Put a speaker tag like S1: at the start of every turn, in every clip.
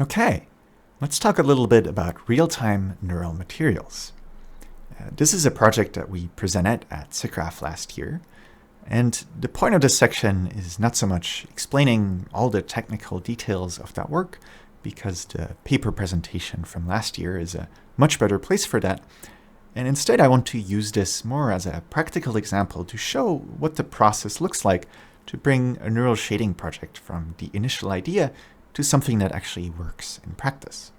S1: Okay, let's talk a little bit about real-time neural materials. This is a project that we presented at SIGGRAPH last year, and the point of this section is not so much explaining all the technical details of that work, because the paper presentation from last year is a much better place for that, and instead I want to use this more as a practical example to show what the process looks like to bring a neural shading project from the initial idea to something that actually works in practice.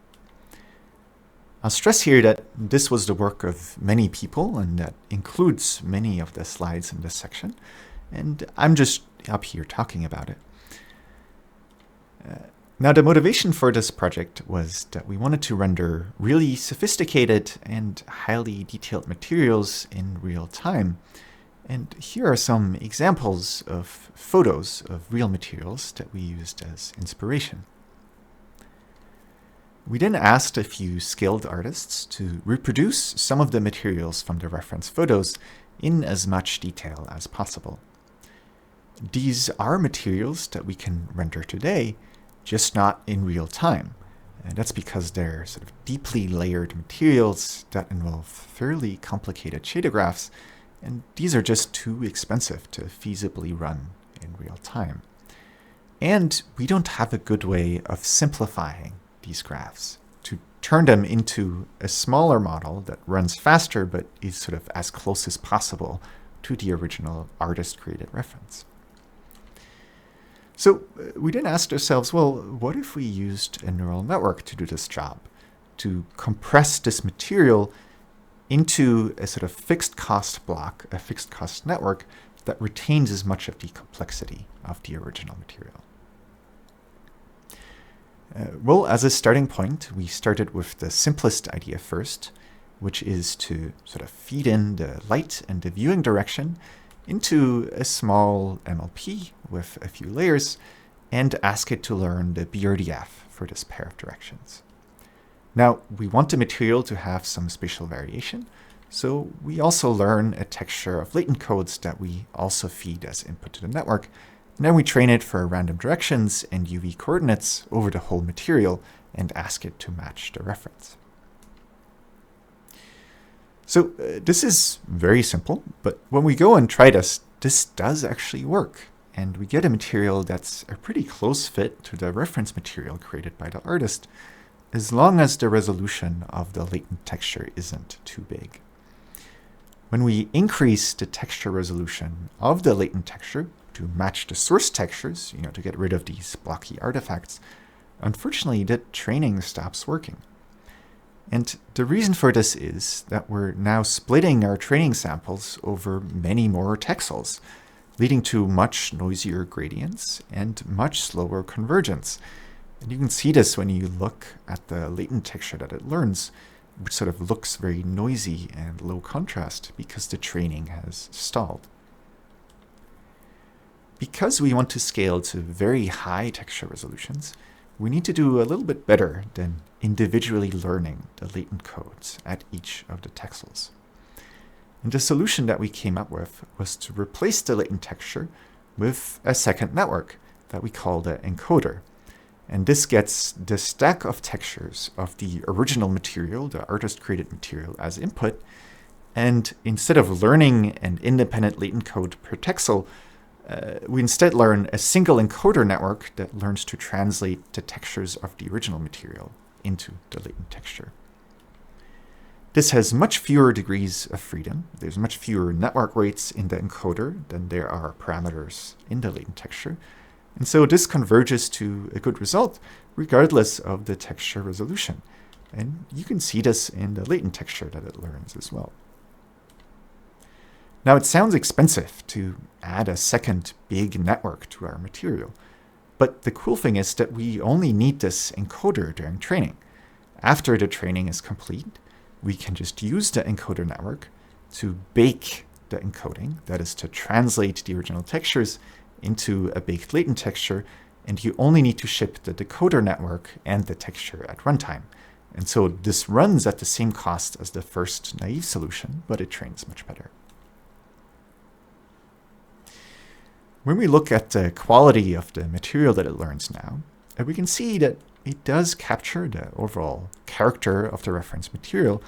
S1: I'll stress here that this was the work of many people, and that includes many of the slides in this section, and I'm just up here talking about it. Now, the motivation for this project was that we wanted to render really sophisticated and highly detailed materials in real time. And here are some examples of photos of real materials that we used as inspiration. We then asked a few skilled artists to reproduce some of the materials from the reference photos in as much detail as possible. These are materials that we can render today, just not in real time. And that's because they're sort of deeply layered materials that involve fairly complicated shader graphs, and these are just too expensive to feasibly run in real time. And we don't have a good way of simplifying these graphs to turn them into a smaller model that runs faster but is sort of as close as possible to the original artist-created reference. So we then asked ourselves, well, what if we used a neural network to do this job, to compress this material into a sort of fixed cost block, a fixed cost network that retains as much of the complexity of the original material? Well, as a starting point, we started with the simplest idea first, which is to sort of feed in the light and the viewing direction into a small MLP with a few layers and ask it to learn the BRDF for this pair of directions. Now, we want the material to have some spatial variation, so we also learn a texture of latent codes that we also feed as input to the network. And then we train it for random directions and UV coordinates over the whole material and ask it to match the reference. So this is very simple, but when we go and try this, this does actually work. And we get a material that's a pretty close fit to the reference material created by the artist, as long as the resolution of the latent texture isn't too big. When we increase the texture resolution of the latent texture to match the source textures, to get rid of these blocky artifacts, unfortunately, the training stops working. And the reason for this is that we're now splitting our training samples over many more texels, leading to much noisier gradients and much slower convergence. And you can see this when you look at the latent texture that it learns, which sort of looks very noisy and low contrast because the training has stalled. Because we want to scale to very high texture resolutions, we need to do a little bit better than individually learning the latent codes at each of the texels. And the solution that we came up with was to replace the latent texture with a second network that we call the encoder. And this gets the stack of textures of the original material, the artist-created material, as input. And instead of learning an independent latent code per texel, we instead learn a single encoder network that learns to translate the textures of the original material into the latent texture. This has much fewer degrees of freedom. There's much fewer network weights in the encoder than there are parameters in the latent texture. And so this converges to a good result regardless of the texture resolution. And you can see this in the latent texture that it learns as well. Now, it sounds expensive to add a second big network to our material, but the cool thing is that we only need this encoder during training. After the training is complete, we can just use the encoder network to bake the encoding, that is to translate the original textures into a baked latent texture, and you only need to ship the decoder network and the texture at runtime. And so this runs at the same cost as the first naive solution, but it trains much better. When we look at the quality of the material that it learns now, we can see that it does capture the overall character of the reference material,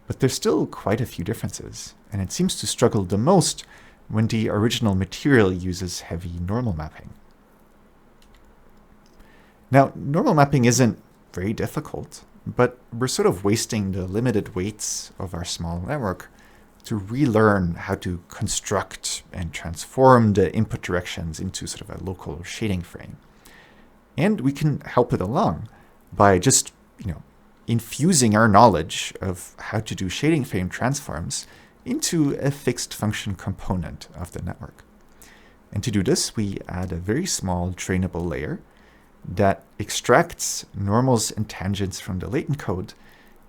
S1: but there's still quite a few differences, and it seems to struggle the most when the original material uses heavy normal mapping. Now, normal mapping isn't very difficult, but we're sort of wasting the limited weights of our small network to relearn how to construct and transform the input directions into sort of a local shading frame. And we can help it along by just, infusing our knowledge of how to do shading frame transforms into a fixed function component of the network. And to do this, we add a very small trainable layer that extracts normals and tangents from the latent code.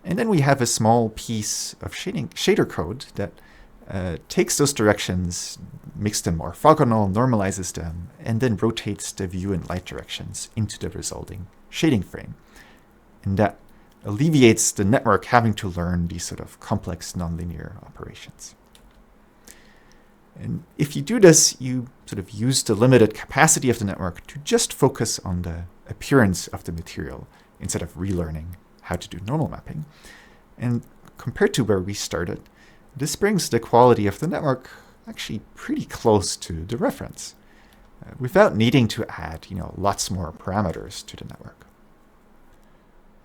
S1: And then we have a small piece of shader code that takes those directions, makes them orthogonal, normalizes them, and then rotates the view and light directions into the resulting shading frame. And that alleviates the network having to learn these sort of complex nonlinear operations. And if you do this, you sort of use the limited capacity of the network to just focus on the appearance of the material instead of relearning how to do normal mapping. And compared to where we started, this brings the quality of the network actually pretty close to the reference, without needing to add, lots more parameters to the network.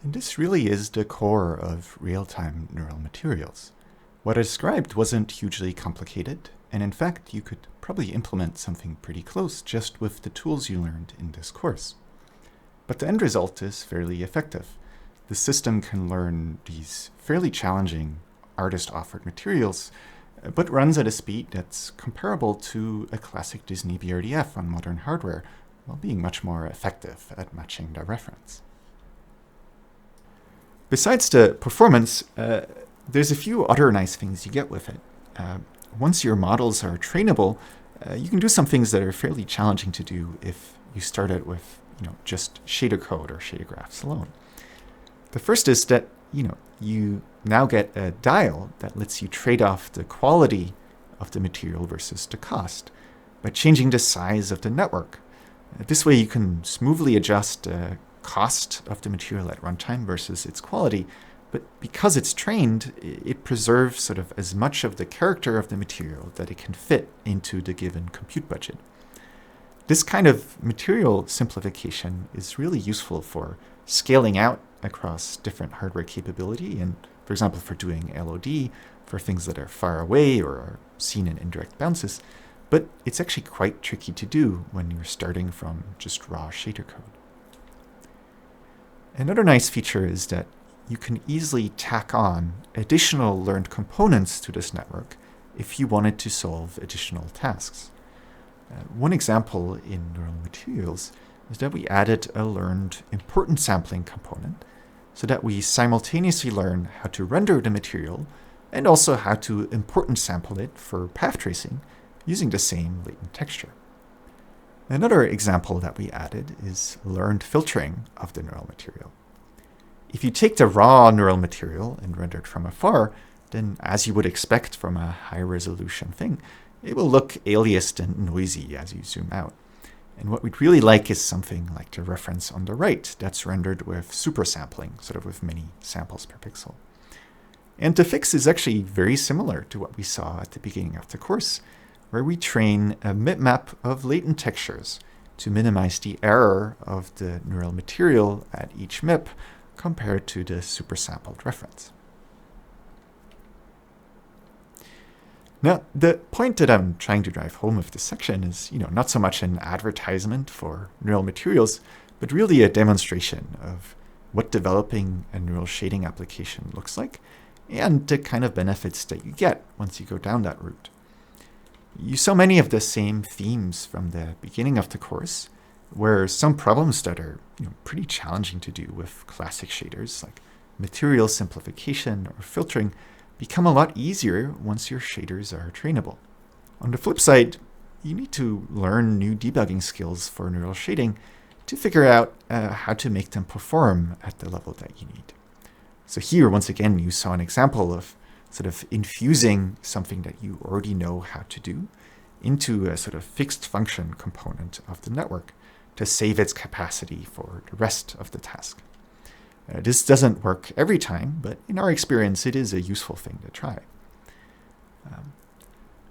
S1: And this really is the core of real-time neural materials. What I described wasn't hugely complicated, and in fact, you could probably implement something pretty close just with the tools you learned in this course. But the end result is fairly effective. The system can learn these fairly challenging artist-offered materials, but runs at a speed that's comparable to a classic Disney BRDF on modern hardware, while being much more effective at matching the reference. Besides the performance, there's a few other nice things you get with it. Once your models are trainable, you can do some things that are fairly challenging to do if you started with just shader code or shader graphs alone. The first is that you now get a dial that lets you trade off the quality of the material versus the cost by changing the size of the network. This way you can smoothly adjust the cost of the material at runtime versus its quality, but because it's trained, it preserves sort of as much of the character of the material that it can fit into the given compute budget. This kind of material simplification is really useful for scaling out across different hardware capability and, for example, for doing LOD for things that are far away or are seen in indirect bounces, but it's actually quite tricky to do when you're starting from just raw shader code. Another nice feature is that you can easily tack on additional learned components to this network if you wanted to solve additional tasks. One example in neural materials is that we added a learned importance sampling component so that we simultaneously learn how to render the material and also how to importance sample it for path tracing using the same latent texture. Another example that we added is learned filtering of the neural material. If you take the raw neural material and render it from afar, then as you would expect from a high-resolution thing, it will look aliased and noisy as you zoom out. And what we'd really like is something like the reference on the right that's rendered with supersampling, sort of with many samples per pixel. And the fix is actually very similar to what we saw at the beginning of the course, where we train a map of latent textures to minimize the error of the neural material at each MIP compared to the supersampled reference. Now, the point that I'm trying to drive home with this section is, not so much an advertisement for neural materials, but really a demonstration of what developing a neural shading application looks like and the kind of benefits that you get once you go down that route. You saw many of the same themes from the beginning of the course, where some problems that are pretty challenging to do with classic shaders, like material simplification or filtering, become a lot easier once your shaders are trainable. On the flip side, you need to learn new debugging skills for neural shading to figure out how to make them perform at the level that you need. So here, once again, you saw an example of sort of infusing something that you already know how to do into a sort of fixed function component of the network to save its capacity for the rest of the task. This doesn't work every time, but in our experience, it is a useful thing to try.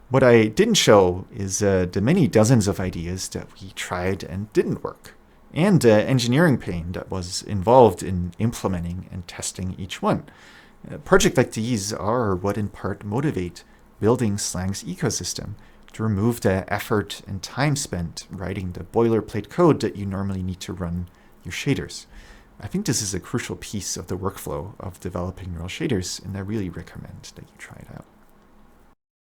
S1: What I didn't show is the many dozens of ideas that we tried and didn't work, and engineering pain that was involved in implementing and testing each one. Projects like these are what in part motivate building Slang's ecosystem, to remove the effort and time spent writing the boilerplate code that you normally need to run your shaders. I think this is a crucial piece of the workflow of developing neural shaders, and I really recommend that you try it out.